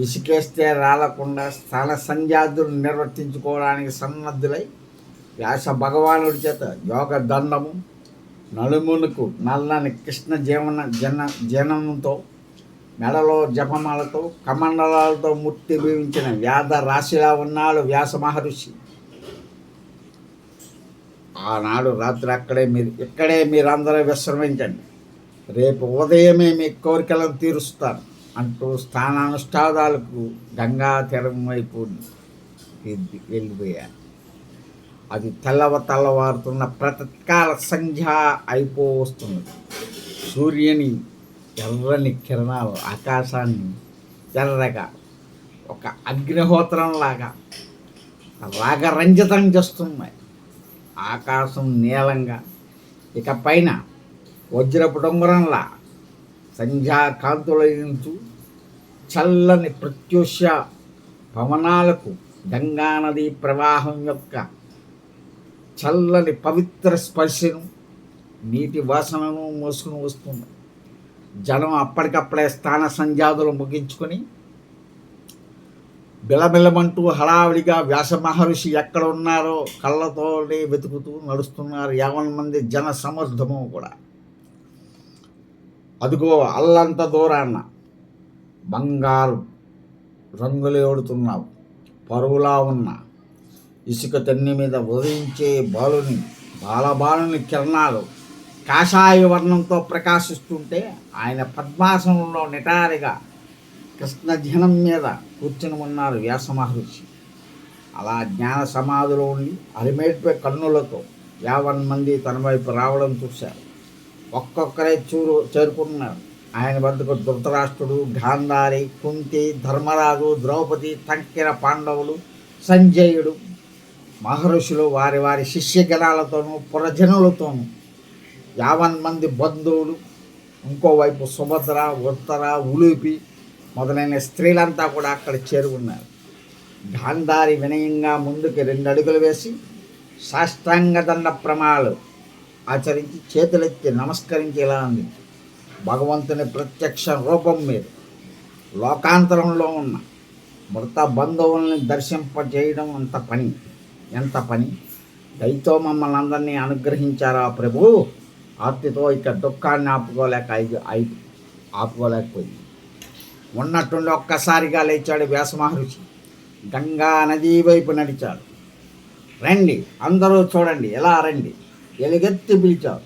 ఇసుకేస్తే రాలకుండా స్థల సంధ్యాదులు నిర్వర్తించుకోవడానికి సన్నద్ధులై వ్యాస భగవానుడి చేత యోగ దండము నలుమునుకు నల్లని కృష్ణ జనంతో మెడలో జపమాలతో కమండలాలతో ముట్టి భీవించిన వ్యాధ రాశిలా ఉన్నాడు వ్యాస మహర్షి. ఆనాడు రాత్రి ఇక్కడే మీరందరూ విశ్రమించండి, రేపు ఉదయమే మీ కోరికలను తీరుస్తాను అంటూ స్థానానుష్ఠానాలకు గంగా తీరం వైపు వెళ్ళిపోయారు. అది తెల్లవారుతున్న ప్రతకాల సంధ్య అయిపోవస్తున్నది. సూర్యుని ఎర్రని కిరణాలు ఆకాశాన్ని ఎర్రగా ఒక అగ్నిహోత్రంలాగా రాగరంజితం చేస్తున్నాయి. ఆకాశం నీలంగా, ఇక పైన వజ్రపు డొంగరంలా సంధ్యాకాంతులయించు చల్లని ప్రత్యూష పవనాలకు గంగానది ప్రవాహం యొక్క చల్లని పవిత్ర స్పర్శను నీటి వాసనను మోసుకుని వస్తుంది. జనం అప్పటికప్పుడే స్థాన సంధ్యాదులు ముగించుకొని బిలబిలమంటూ హడావిడిగా వ్యాస మహర్షి ఎక్కడ ఉన్నారో కళ్ళతోనే వెతుకుతూ నడుస్తున్నారు 50 మంది జన సమర్థము కూడా. అదిగో అల్లంత దూరాన్న బంగారు రంగులేడుతున్నావు పరువులా ఉన్న ఇసుక తన్ని మీద ఉదయించే బాలుని కిరణాలు కాషాయ వర్ణంతో ప్రకాశిస్తుంటే ఆయన పద్మాసనంలో నిటారిగా కృష్ణజనం మీద కూర్చుని ఉన్నారు వ్యాస మహర్షి. అలా జ్ఞాన సమాధిలో ఉండి అరిమేట్పై కన్నులతో 50 మంది తన వైపు రావడం చూశారు. ఒక్కొక్కరే చేరుకున్నారు. ఆయన వద్దకు ధృతరాష్ట్రుడు, గాంధారి, కుంతి, ధర్మరాజు, ద్రౌపది, తంకిర పాండవులు, సంజయుడు, మహర్షులు వారి వారి శిష్యగణాలతోనూ పురజనులతోనూ 50 మంది బంధువులు, ఇంకోవైపు సుభద్ర, ఉత్తర, ఉలూపి మొదలైన స్త్రీలంతా కూడా అక్కడ చేరుకున్నారు. గాంధారి వినయంగా ముందుకు 2 అడుగులు వేసి సాష్టాంగ దండ ప్రమాణాలు ఆచరించి చేతులెత్తి నమస్కరించి ఇలా అంది: భగవంతుని ప్రత్యక్ష రూపం మీద లోకాంతరంలో ఉన్న మృత బంధువుల్ని దర్శింపజేయడం ఎంత పని దయతో మమ్మల్ని అందరినీ అనుగ్రహించారా ప్రభు. ఆర్తితో ఇక దుఃఖాన్ని ఆపుకోలేకపోయింది. ఉన్నట్టుండి ఒక్కసారిగా లేచాడు వ్యాస మహర్షి. గంగా నదీ వైపు నడిచాడు. రండి, అందరూ చూడండి, ఎలా రండి, ఎలుగెత్తి పిలిచారు.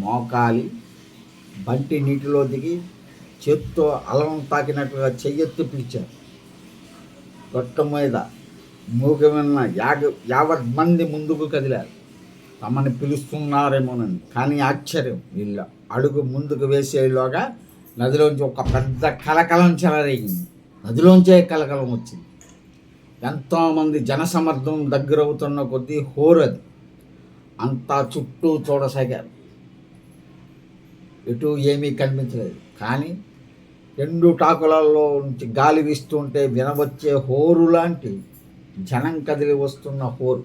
మోకాలి బంటి నీటిలో దిగి చేత్తో అలం తాకినట్టుగా చెయ్యెత్తి పిలిచారు. గొట్ట మీద మూగమన్న 50 మంది ముందుకు కదిలారు. తమని పిలుస్తున్నారేమోనని. కానీ ఆశ్చర్యం, వీళ్ళ అడుగు ముందుకు వేసేలోగా నదిలోంచి ఒక పెద్ద కలకలం చెలరేగింది. నదిలోంచే కలకలం వచ్చింది. ఎంతోమంది జనసమర్థం దగ్గరవుతున్న కొద్దీ హోరది. అంతా చుట్టూ చూడసాగారు. ఎటు ఏమీ కనిపించలేదు. కానీ 2 టాకులలో నుంచి గాలి వీస్తుంటే వినవచ్చే హోరు లాంటి జనం కదిలి వస్తున్న హోరు.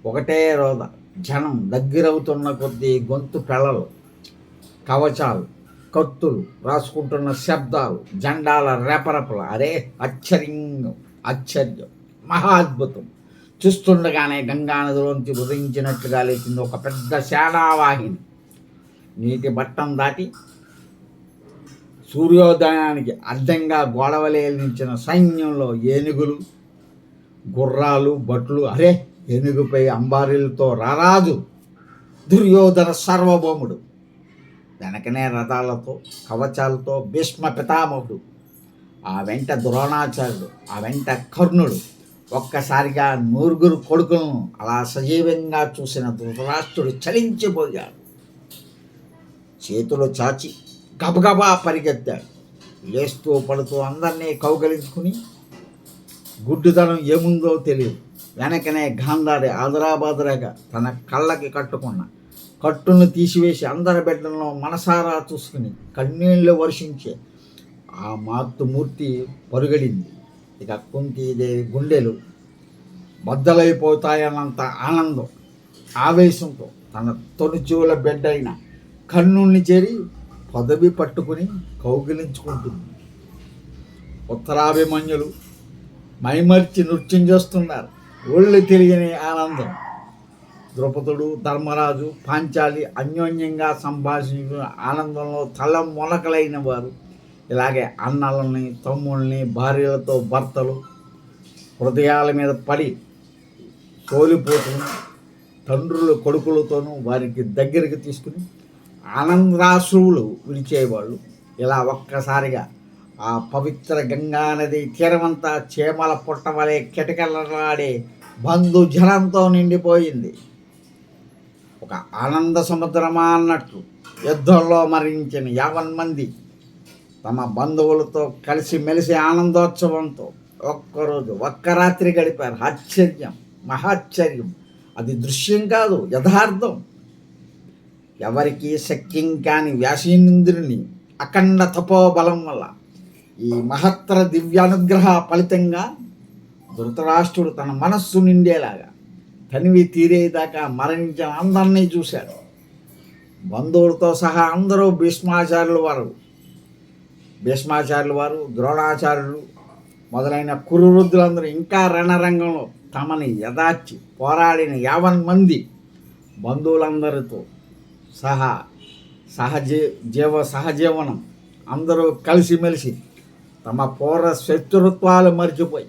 ఒకటే రోద. జనం దగ్గరవుతున్న కొద్దీ గొంతు పెళ్ళలు, కవచాలు, కత్తులు రాసుకుంటున్న శబ్దాలు, జెండాల రెపరెపలు. అరే ఆశ్చర్యం, మహా అద్భుతం. చూస్తుండగానే గంగానదిలోంచి ఉదయించినట్లుగా లేచింది ఒక పెద్ద సేనావాహిని. నీటి బట్టం దాటి సూర్యోదయానికి అడ్డంగా గోడవలే నిలిచిన సైన్యంలో ఏనుగులు, గుర్రాలు, భట్లు. అరే, ఏనుగుపై అంబారీలతో రారాజు దుర్యోధన సార్వభౌముడు. వెనకనే రథాలతో కవచాలతో భీష్మ పితామహుడు. ఆ వెంట ద్రోణాచార్యుడు, ఆ వెంట కర్ణుడు. ఒక్కసారిగా 9 కొడుకులను అలా సజీవంగా చూసిన ధృతరాష్ట్రుడు చలించిపోయాడు. చేతులు చాచి గబగబా పరిగెత్తాడు. లేస్తూ పడుతూ అందరినీ కౌగలించుకుని గుడ్డుదనం ఏముందో తెలియదు. వెనకనే గాంధారి ఆదరాబాదరాగా తన కళ్ళకి కట్టుకున్న కట్టును తీసివేసి అందరి బిడ్డలను మనసారా చూసుకుని కన్నీళ్లు వర్షించే ఆ మాతృమూర్తి పరుగడింది. ఇక కుంతీదేవి గుండెలు బద్దలైపోతాయన్నంత ఆనందం, ఆవేశంతో తన తొలిచూల బిడ్డైన కర్ణుల్ని చేరి పదవి పట్టుకుని కౌగిలించుకుంటుంది. ఉత్తరాభిమన్యులు మైమర్చి నృత్యం చేస్తున్నారు. ఒళ్ళు తెలియని ఆనందం. ద్రౌపదుడు, ధర్మరాజు, పాంచాలి అన్యోన్యంగా సంభాషించిన ఆనందంలో తల మొలకలైన వారు. ఇలాగే అన్నలని, తమ్ముళ్ళని, భార్యలతో భర్తలు హృదయాల మీద పడి సోలిపోతున్న తండ్రులు కొడుకులతోనూ వారికి దగ్గరికి తీసుకుని ఆనందాశ్రువులు విడిచేవాళ్ళు. ఇలా ఒక్కసారిగా ఆ పవిత్ర గంగానది తీరమంతా చేమల పుట్టవలే కిటకిటలాడే బంధు జనంతో నిండిపోయింది. ఒక ఆనంద సముద్రమా అన్నట్లు యుద్ధంలో మరణించిన 50 మంది తమ బంధువులతో కలిసిమెలిసి ఆనందోత్సవంతో ఒక్కరోజు ఒక్క రాత్రి గడిపారు. ఆశ్చర్యం, మహాశ్చర్యం. అది దృశ్యం కాదు, యథార్థం. ఎవరికి శక్యం కాని వ్యాసేంద్రుని అఖండ తపోబలం వల్ల ఈ మహత్తర దివ్యానుగ్రహ ఫలితంగా ధృతరాష్ట్రుడు తన మనస్సు నిండేలాగా తనివి తీరేదాకా మరణించిన అందరినీ చూశాడు. బంధువులతో సహా అందరూ భీష్మాచార్యుల వారు, ద్రోణాచార్యులు మొదలైన కురువృద్ధులందరూ ఇంకా రణరంగంలో తమని యథార్చి పోరాడిన 50 మంది బంధువులందరితో సహా సహజీవనం అందరూ కలిసిమెలిసి తమ పూర్వ శత్రుత్వాలు మర్చిపోయి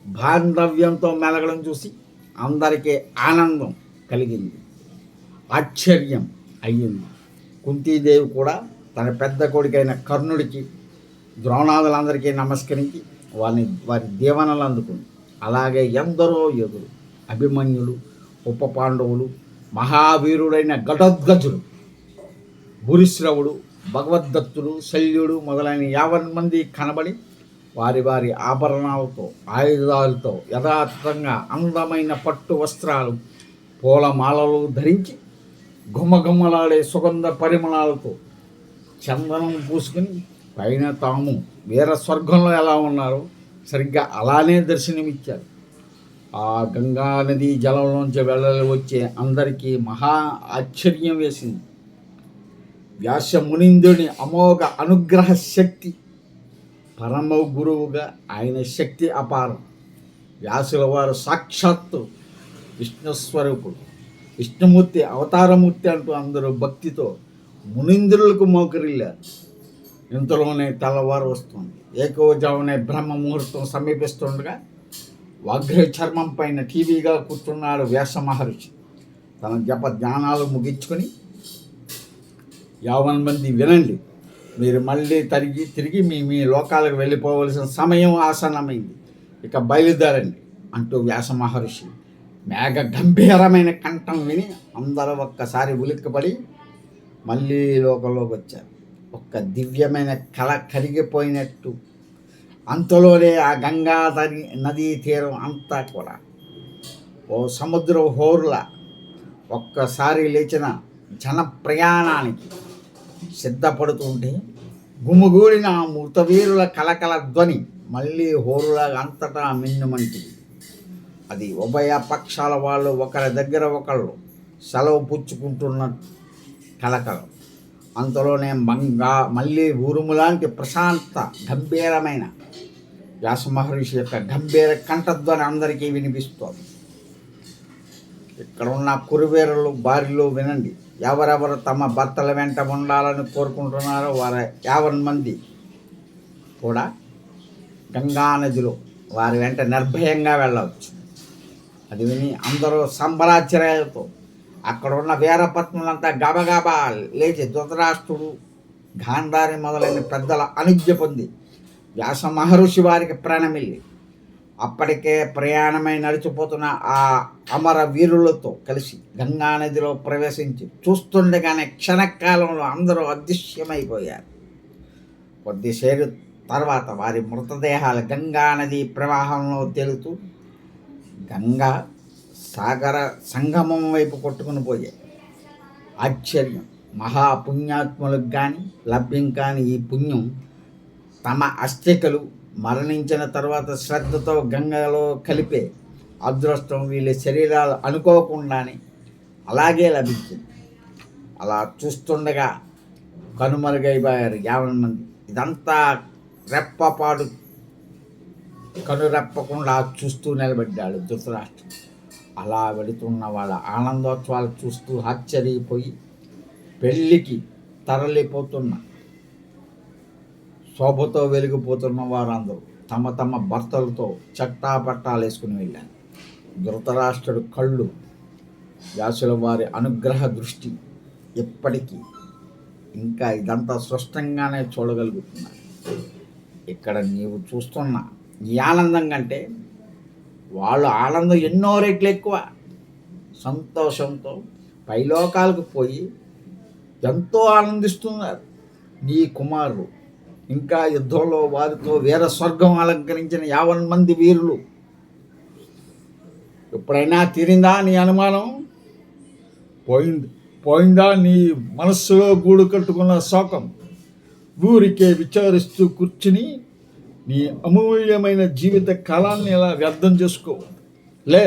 బాంధవ్యంతో మెలగడం చూసి అందరికీ ఆనందం కలిగింది. ఆశ్చర్యం, అయ్యింది. కుంతీదేవి కూడా తన పెద్ద కొడుకైన కర్ణుడికి ద్రోణాదులందరికీ నమస్కరించి వారి దీవెనలు అందుకుంది. అలాగే ఎందరో యోధులు, అభిమన్యులు, ఉప పాండవులు, మహావీరుడైన ఘటోత్కచుడు, భూరిశ్రవుడు, భగవద్దత్తుడు, శల్యుడు మొదలైన 50 మంది కనబడి వారి వారి ఆభరణాలతో, ఆయుధాలతో యథాతథంగా అందమైన పట్టు వస్త్రాలు, పూలమాలలు ధరించి గుమ్మగుమ్మలాడే సుగంధ పరిమళాలతో చందనం పూసుకుని పైన తాము వీర స్వర్గంలో ఎలా ఉన్నారో సరిగ్గా అలానే దర్శనమిచ్చారు. ఆ గంగా నది జలంలోంచి వెళ్ళలి వచ్చే అందరికీ మహా ఆశ్చర్యం వేసింది. వ్యాస మునీంద్రుని అమోఘ అనుగ్రహ శక్తి, పరమ గురువుగా ఆయన శక్తి అపారం. వ్యాసుల వారు సాక్షాత్తు విష్ణుస్వరూపుడు, విష్ణుమూర్తి అవతారమూర్తి అంటూ అందరూ భక్తితో మునీంద్రులకు మోకరిల్లారు. ఇంతలోనే తెల్లవారు వస్తుంది. ఏకోజామునే బ్రహ్మ ముహూర్తం సమీపిస్తుండగా వగ్ర చర్మం పైన టీవీగా కూర్చున్నాడు వ్యాస మహర్షి. తన జప జ్ఞానాలు ముగించుకొని 50 మంది వినండి, మీరు మళ్ళీ తిరిగి మీ లోకాలకు వెళ్ళిపోవలసిన సమయం ఆసన్నమైంది, ఇక బయలుదేరండి అంటూ వ్యాస మహర్షి మేఘ గంభీరమైన కంఠం విని అందరూ ఒక్కసారి ఉలిక్కిపడి మళ్ళీ లోకంలోకి వచ్చారు. ఒక్క దివ్యమైన కళ కరిగిపోయినట్టు అంతలోనే ఆ గంగా నదీ తీరం అంతా కూడా ఓ సముద్ర హోరులా ఒక్కసారి లేచిన జన ప్రయాణానికి సిద్ధపడుతుంటే గుమిగూడిన మృతవీరుల కలకల ధ్వని మళ్ళీ హోరులాగా అంతటా మిన్నుమంటిది. అది ఉభయ పక్షాల వాళ్ళు ఒకరి దగ్గర ఒకళ్ళు సెలవు పుచ్చుకుంటున్న కలకలం. అంతలోనే మళ్ళీ ఉరుములాంటి ప్రశాంత గంభీరమైన వ్యాస మహర్షి యొక్క గంభీర కంఠధ్వని అందరికీ వినిపిస్తోంది. ఇక్కడ ఉన్న కురువీరులు భార్యలు వినండి, ఎవరెవరు తమ భర్తల వెంట ఉండాలని కోరుకుంటున్నారో వారి 50 మంది కూడా గంగా నదిలో వారి వెంట నిర్భయంగా వెళ్ళవచ్చు. అది విని అందరూ సంబరాశ్చర్యాలతో అక్కడ ఉన్న వీరపత్నులంతా గబగబా లేచి ధృతరాష్ట్రుడు, గాంధారి మొదలైన పెద్దల అనుజ్ఞ పొంది వ్యాస మహర్షి వారికి ప్రణమిల్లి అప్పటికే ప్రయాణమై నడిచిపోతున్న ఆ అమర వీరులతో కలిసి గంగానదిలో ప్రవేశించి చూస్తుండగానే క్షణకాలంలో అందరూ అదృశ్యమైపోయారు. కొద్దిసేపు తర్వాత వారి మృతదేహాలు గంగానది ప్రవాహంలో తేలుతూ గంగా సాగర సంగమం వైపు కొట్టుకుని పోయాయి. ఆశ్చర్యం, మహాపుణ్యాత్ములకు కానీ లభ్యం కాని ఈ పుణ్యం తమ అస్థికలు మరణించిన తర్వాత శ్రద్ధతో గంగలో కలిపే అదృష్టం వీళ్ళ శరీరాలు అనుకోకుండానే అలాగే లభించింది. అలా చూస్తుండగా కనుమరుగైపోయారు 50 మంది. ఇదంతా రెప్పపాడు కనురెప్పకుండా చూస్తూ నిలబడ్డాడు ధృతరాష్ట్రుడు. అలా వెళుతున్న వాళ్ళ ఆనందోత్సవాలు చూస్తూ ఆశ్చర్యపోయి పెళ్ళికి తరలిపోతున్న శోభతో వెలిగిపోతున్న వారందరూ తమ తమ భర్తలతో చట్టాపట్టాలు వేసుకుని వెళ్ళారు. ధృతరాష్ట్రుడు కళ్ళు, వ్యాసుల వారి అనుగ్రహ దృష్టి ఇప్పటికీ ఇంకా ఇదంతా స్పష్టంగానే చూడగలుగుతున్నారు. ఇక్కడ నీవు చూస్తున్న ఈ ఆనందం కంటే వాళ్ళ ఆనందం ఎన్నో రెట్లు ఎక్కువ. సంతోషంతో పైలోకాలకు పోయి ఎంతో ఆనందిస్తున్నారు నీ కుమారులు. ఇంకా యుద్ధంలో వారితో వీర స్వర్గం అలంకరించిన 50 మంది వీరులు. ఎప్పుడైనా తీరిందా నీ అనుమానం? పోయిందా నీ మనస్సులో గూడు కట్టుకున్న శోకం? ఊరికే విచారిస్తూ కూర్చుని నీ అమూల్యమైన జీవిత కాలాన్ని ఇలా వ్యర్థం చేసుకో. లే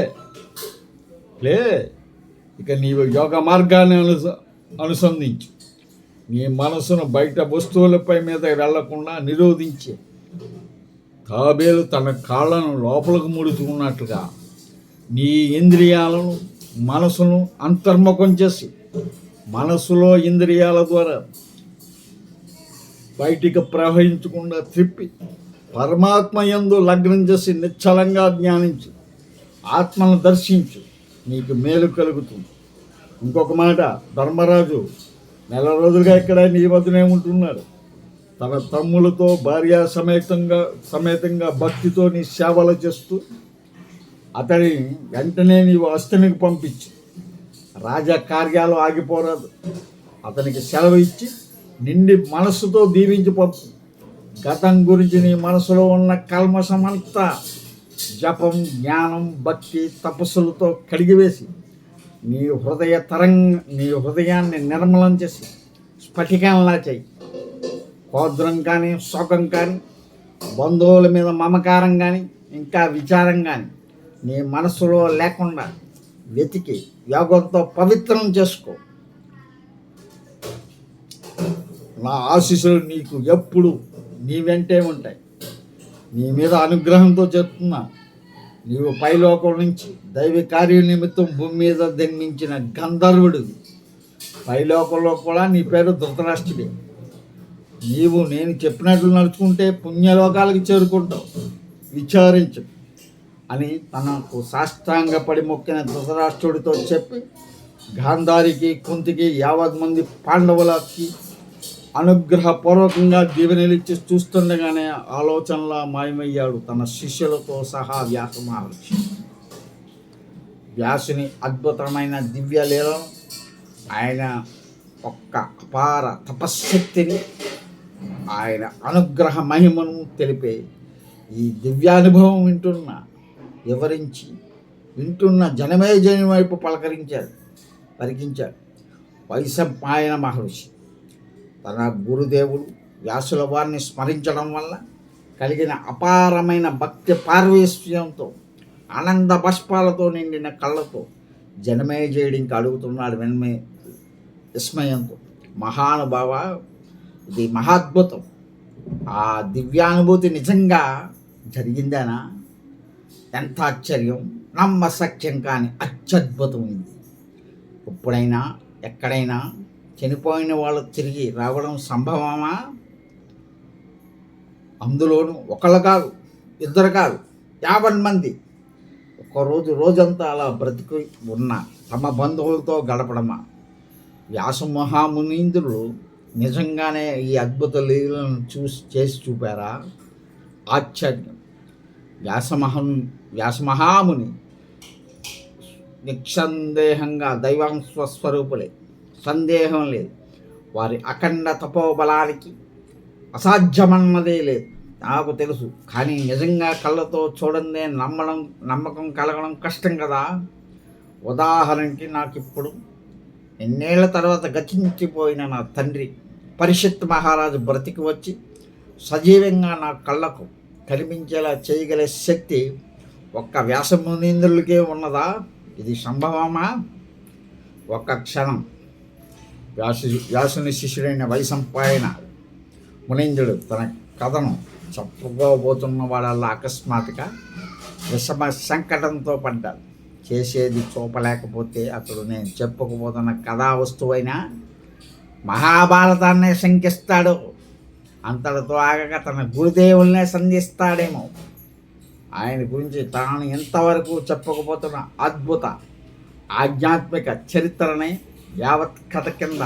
ఇక నీవు యోగ మార్గాన్ని అనుసంధించు. నీ మనసును బయట వస్తువులపై మీద వెళ్లకుండా నిరోధించే తాబేలు తన కాళ్ళను లోపలకు ముడుచుకున్నట్లుగా నీ ఇంద్రియాలను మనసును అంతర్ముఖం చేసి మనసులో ఇంద్రియాల ద్వారా బయటికి ప్రవహించకుండా త్రిప్పి పరమాత్మ యందు లగ్నం చేసి నిశ్చలంగా ధ్యానించు. ఆత్మను దర్శించు, నీకు మేలు కలుగుతుంది. ఇంకొక మాట, ధర్మరాజు నెల రోజులుగా ఇక్కడ నీ వద్దనే ఉంటున్నాడు. తన తమ్ములతో భార్య సమేతంగా భక్తితో నీ సేవలు చేస్తూ అతని వెంటనే నీవు అస్తమికి పంపించు. రాజకార్యాలు ఆగిపోరాదు. అతనికి సెలవు ఇచ్చి నిండి మనస్సుతో దీవించి పంపు. గతం గురించి నీ మనసులో ఉన్న కల్మషమంతా జపం, జ్ఞానం, భక్తి, తపస్సులతో కడిగివేసి నీ హృదయాన్ని నిర్మలం చేసి స్ఫటికంలా చేయి. కోద్రం కానీ, శోకం కానీ, బంధువుల మీద మమకారం కానీ, ఇంకా విచారం కానీ నీ మనసులో లేకుండా వెతికి యోగంతో పవిత్రం చేసుకో. నా ఆశీస్సులు నీకు ఎప్పుడు నీ వెంటే ఉంటాయి. నీ మీద అనుగ్రహంతో చెప్తున్నా, నీవు పైలోకం నుంచి దైవ కార్య నిమిత్తం భూమి మీద జన్మించిన గంధర్వుడు. పైలోకంలో కూడా నీ పేరు ధృతరాష్ట్రుడే. నీవు నేను చెప్పినట్లు నడుచుకుంటే పుణ్యలోకాలకు చేరుకుంటావు. విచారించు అని తనకు సాష్టాంగపడి మొక్కిన ధృతరాష్ట్రుడితో చెప్పి గాంధారికి, కుంతికి, యావత్ మంది పాండవులకి అనుగ్రహపూర్వకంగా దీవెనలిచ్చి చూస్తుండగానే ఆలోచనలా మాయమయ్యాడు తన శిష్యులతో సహా వ్యాస మహర్షి. వ్యాసుని అద్భుతమైన దివ్య లీలను, ఆయన ఒక్క అపార తపశ్శక్తిని, ఆయన అనుగ్రహ మహిమను తెలిపే ఈ దివ్యానుభవం వింటున్న జనమేజయుని వైపు పరికించాడు వైశంపాయన మహర్షి. తన గురుదేవుడు వ్యాసుల వారిని స్మరించడం వల్ల కలిగిన అపారమైన భక్తి పార్వేశ్యంతో ఆనంద బాష్పాలతో నిండిన కళ్ళతో జనమేజయుడు ఇంకా అడుగుతున్నాడు విస్మయంతో, మహానుభావ, ఇది మహాద్భుతం. ఆ దివ్యానుభూతి నిజంగా జరిగిందేనా? ఎంత ఆశ్చర్యం! నమ్మశక్యం కాని అత్యద్భుతం ఇది. ఎప్పుడైనా ఎక్కడైనా చనిపోయిన వాళ్ళు తిరిగి రావడం సంభవమా? అందులోనూ ఒకళ్ళు కాదు, ఇద్దరు కాదు, 50 మంది రోజంతా అలా బ్రతికి ఉన్న తమ బంధువులతో గడపడమా? వ్యాస మహామునీంద్రులు నిజంగానే ఈ అద్భుత లీలను చేసి చూపారా? ఆశ్చర్యం! వ్యాసమహాముని నిస్సందేహంగా దైవాంశ స్వరూపులే, సందేహం లేదు. వారి అఖండ తపోబలానికి అసాధ్యమన్నదే లేదు, నాకు తెలుసు. కానీ నిజంగా కళ్ళతో చూడందే నమ్మకం కలగడం కష్టం కదా. ఉదాహరణకి నాకు ఇప్పుడు ఎన్నేళ్ల తర్వాత గతించిపోయిన నా తండ్రి పరీక్షిత్ మహారాజు బ్రతికి వచ్చి సజీవంగా నా కళ్ళకు కనిపించేలా చేయగల శక్తి ఒక్క వ్యాసమునీంద్రులకే ఉన్నదా? ఇది సంభవమా? ఒక్క క్షణం వ్యాసుని శిష్యుడైన వైశంపాయన మునీంద్రుడు తన కథను చెప్పుకోబోతున్న వాళ్ళ అకస్మాత్తుగా విషమ సంకటంతో పడ్డాడు. చేసేది చూపలేకపోతే అతడు నేను చెప్పుకోబోతున్న కథా వస్తువైన మహాభారతాన్నే శంకిస్తాడు. అంతటితో ఆగక తన గురుదేవుల్నే సంధిస్తాడేమో. ఆయన గురించి తాను ఎంతవరకు చెప్పకపోతున్న అద్భుత ఆధ్యాత్మిక చరిత్రనే యావత్ కథ కింద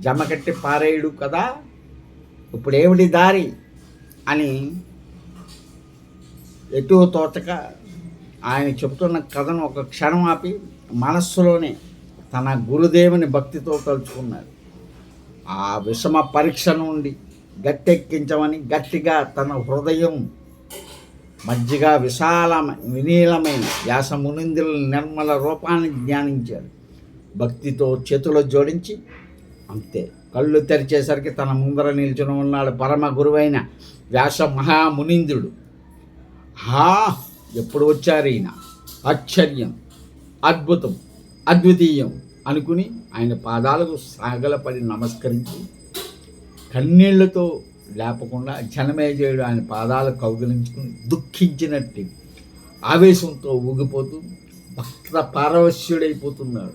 జమకట్టి పారేయుడు కదా. ఇప్పుడేమిటి దారి అని ఎటూ తోచక ఆయన చెబుతున్న కథను ఒక క్షణం ఆపి మనస్సులోనే తన గురుదేవుని భక్తితో తలుచుకున్నాడు. ఆ విషమ పరీక్ష నుండి గట్టెక్కించమని గట్టిగా తన హృదయం మధ్యగా వినీలమైన వ్యాసమునింద్రుల నిర్మల రూపాన్ని ధ్యానించాడు. భక్తితో చేతులు జోడించి అంతే కళ్ళు తెరిచేసరికి తన ముందర నిల్చుని ఉన్నాడు పరమ గురువైన వ్యాస మహామునీంద్రుడు. ఎప్పుడు వచ్చారు ఈయన? ఆశ్చర్యం, అద్భుతం, అద్వితీయం అనుకుని ఆయన పాదాలకు సాగలపడి నమస్కరించి కన్నీళ్లతో లేపకుండా జనమేజయుడు ఆయన పాదాలు కౌగిలించుకుని దుఃఖించినట్టు ఆవేశంతో ఊగిపోతూ భక్త పారవశ్యుడైపోతున్నాడు.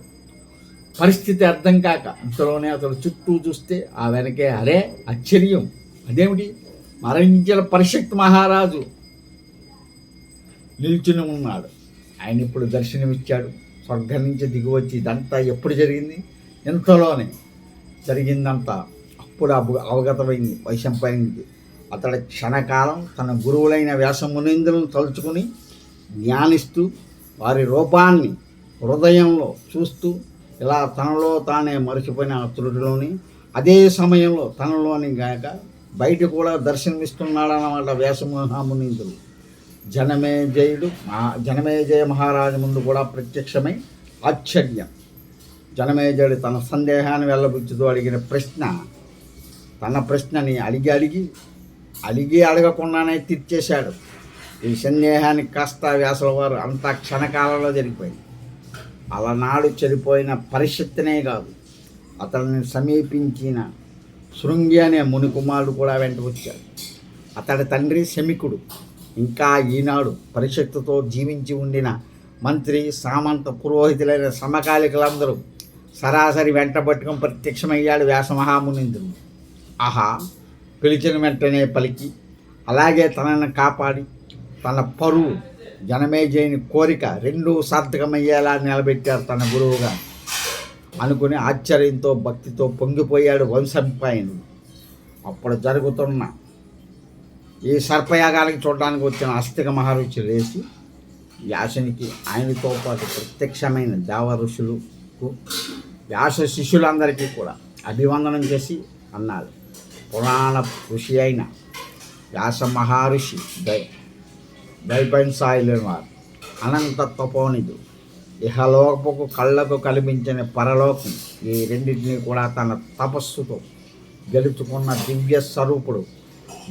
పరిస్థితి అర్థం కాక అంతలోనే అతడు చుట్టూ చూస్తే ఆ వెనకే అరే ఆశ్చర్యం, అదేమిటి, మరణించిన పరీక్షిత్ మహారాజు నిల్చుని ఉన్నాడు. ఆయన ఇప్పుడు దర్శనమిచ్చాడు. స్వర్గం నుంచి దిగివచ్చి ఇదంతా ఎప్పుడు జరిగింది? ఇంతలోనే జరిగిందంతా అప్పుడు అవగతమైంది వైశంపాయనుడికి. అతడు క్షణకాలం తన గురువులైన వ్యాసమునీంద్రులను తలుచుకుని ధ్యానిస్తూ వారి రూపాన్ని హృదయంలో చూస్తూ ఇలా తనలో తానే మరిచిపోయిన త్రుటిలోని అదే సమయంలో తనలోని గాక బయట కూడా దర్శనమిస్తున్నాడన్నమాట వ్యాసమహామునీంద్రుడు. జనమేజయ మహారాజు ముందు కూడా ప్రత్యక్షమై ఆశ్చర్యం. జనమేజయుడు తన సందేహాన్ని వెళ్ళబుచ్చుతూ అడిగిన తన ప్రశ్నని అడిగి అడగకుండానే తీర్చేశాడు. ఈ సందేహానికి కాస్త వ్యాసుల వారు అంతా క్షణకాలంలో జరిగిపోయింది. అలనాడు చెడిపోయిన పరిషత్తునే కాదు, అతడిని సమీపించిన శృంగి అనే మునికుమారుడు కూడా వెంట వచ్చాడు. అతడి తండ్రి శమికుడు. ఇంకా ఈనాడు పరిషత్తుతో జీవించి ఉండిన మంత్రి, సామంత, పురోహితులైన సమకాలికులందరూ సరాసరి వెంట పట్టుకుని ప్రత్యక్షమయ్యాడు వ్యాసమహామునీంద్రుడు. ఆహా, పిలిచిన వెంటనే పలికి అలాగే తనను కాపాడి తన పరువు జనమేజయుని కోరిక రెండూ సార్థకమయ్యేలా నిలబెట్టారు తన గురువుగా అనుకుని ఆశ్చర్యంతో భక్తితో పొంగిపోయాడు వంశంపాయనుడు. అప్పుడు జరుగుతున్న ఈ సర్పయాగానికి చూడడానికి వచ్చిన అస్తిక మహర్షి లేచి వ్యాసునికి ఆయనతో పాటు ప్రత్యక్షమైన దేవ ఋషులకు వ్యాస శిష్యులందరికీ కూడా అభివందనం చేసి అన్నాడు. పురాణ ఋషి అయిన వ్యాస మహర్షి దైపైన వారు అనంత తపోనిధు, ఇహలోకపు కళ్ళకు కనిపించిన పరలోకం, ఈ రెండింటినీ కూడా తన తపస్సుతో గెలుచుకున్న దివ్య స్వరూపుడు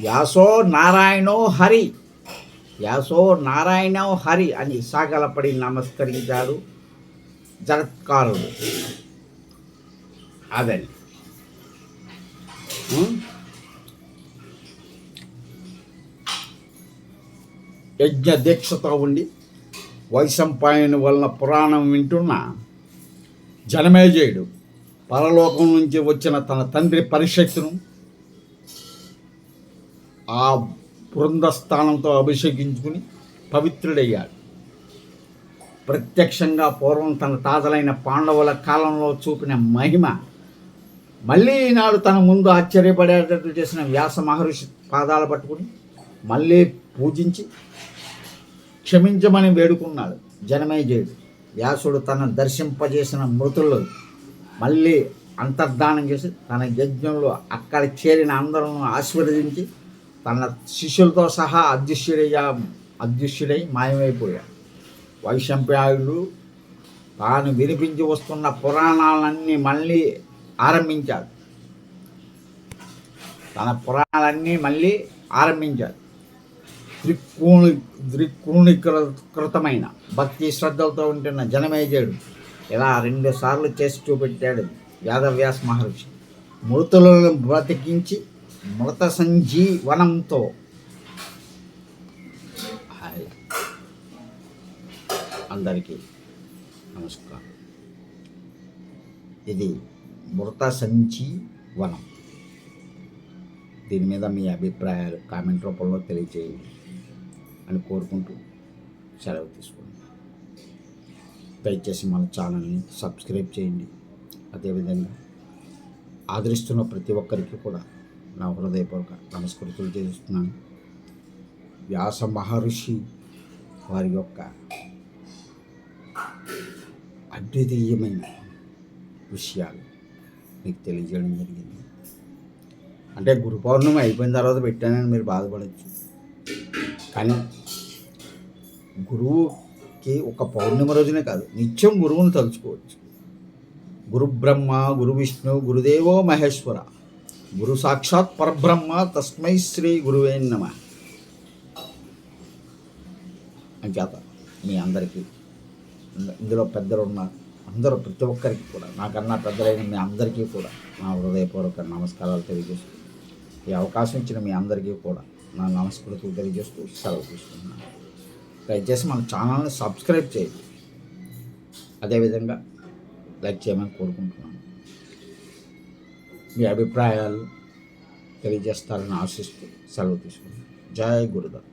వ్యాసో నారాయణో హరి అని సాగలపడి నమస్కరించాడు జగత్కారుడు. అదని యజ్ఞ దీక్షతో ఉండి వైశంపాయని వలన పురాణం వింటున్న జనమేజయుడు పరలోకం నుంచి వచ్చిన తన తండ్రి పరిషత్తును ఆ బృందస్థానంతో అభిషేకించుకుని పవిత్రుడయ్యాడు. ప్రత్యక్షంగా పూర్వం తన తాతలైన పాండవుల కాలంలో చూపిన మహిమ మళ్ళీ ఈనాడు తన ముందు ఆశ్చర్యపడేటట్లు చేసిన వ్యాస మహర్షి పాదాలు పట్టుకుని మళ్ళీ పూజించి క్షమించమని వేడుకున్నాడు జనమేజయుడు. వ్యాసుడు తన దర్శింపజేసిన మృతులు మళ్ళీ అంతర్ధానం చేసి తన యజ్ఞంలో అక్కడ చేరిన అందరూ ఆశీర్వదించి తన శిష్యులతో సహా అదృశ్యుడై మాయమైపోయాడు. వైశంపాయనుడు తాను వినిపించి వస్తున్న పురాణాలన్నీ మళ్ళీ ఆరంభించాడు. దృక్కోణీకృతమైన భక్తి శ్రద్ధలతో ఉంటున్న జనమేజయుడు ఇలా 2 సార్లు చేసి చూపెట్టాడు వేదవ్యాస మహర్షి. మృతులను బ్రతికించి మృత సంజీవనంతో. అందరికీ నమస్కారం. ఇది మృత సంజీవనం. దీని మీద మీ అభిప్రాయాలు కామెంట్ రూపంలో తెలియజేయండి అని కోరుకుంటూ సెలవు తీసుకుంటాం. దయచేసి మన ఛానల్ని సబ్స్క్రైబ్ చేయండి. అదేవిధంగా ఆదరిస్తున్న ప్రతి ఒక్కరికి కూడా నా హృదయపూర్వక నమస్కృతులు చేస్తున్నాను. వ్యాస మహర్షి వారి యొక్క అద్వితీయమైన విషయాలు మీకు తెలియజేయడం జరిగింది. అంటే గురు పౌర్ణమి అయిపోయిన తర్వాత పెట్టానని మీరు బాధపడచ్చు, కానీ గురువుకి ఒక పౌర్ణమి రోజునే కాదు, నిత్యం గురువుని తలుచుకోవచ్చు. గురు బ్రహ్మ, గురు విష్ణు, గురుదేవో మహేశ్వర, గురు సాక్షాత్ పరబ్రహ్మ, తస్మై శ్రీ గురువే నమః. అంచేత మీ అందరికీ, ఇందులో పెద్దలు ఉన్నారు, అందరూ ప్రతి ఒక్కరికి కూడా, నాకన్నా పెద్దలైన మీ అందరికీ కూడా నా హృదయపూర్వక నమస్కారాలు తెలియజేస్తూ, ఈ అవకాశం ఇచ్చిన మీ అందరికీ కూడా నా నమస్కృతులు తెలియజేస్తూ సెలవు తీసుకుంటున్నాను. దయచేసి మన ఛానల్ని సబ్స్క్రైబ్ చేయండి, అదేవిధంగా లైక్ చేయమని కోరుకుంటున్నాను. మీ అభిప్రాయాలు తెలియజేస్తారని ఆశిస్తూ సెలవు తీసుకుంటున్నాను. జై గురుదత్.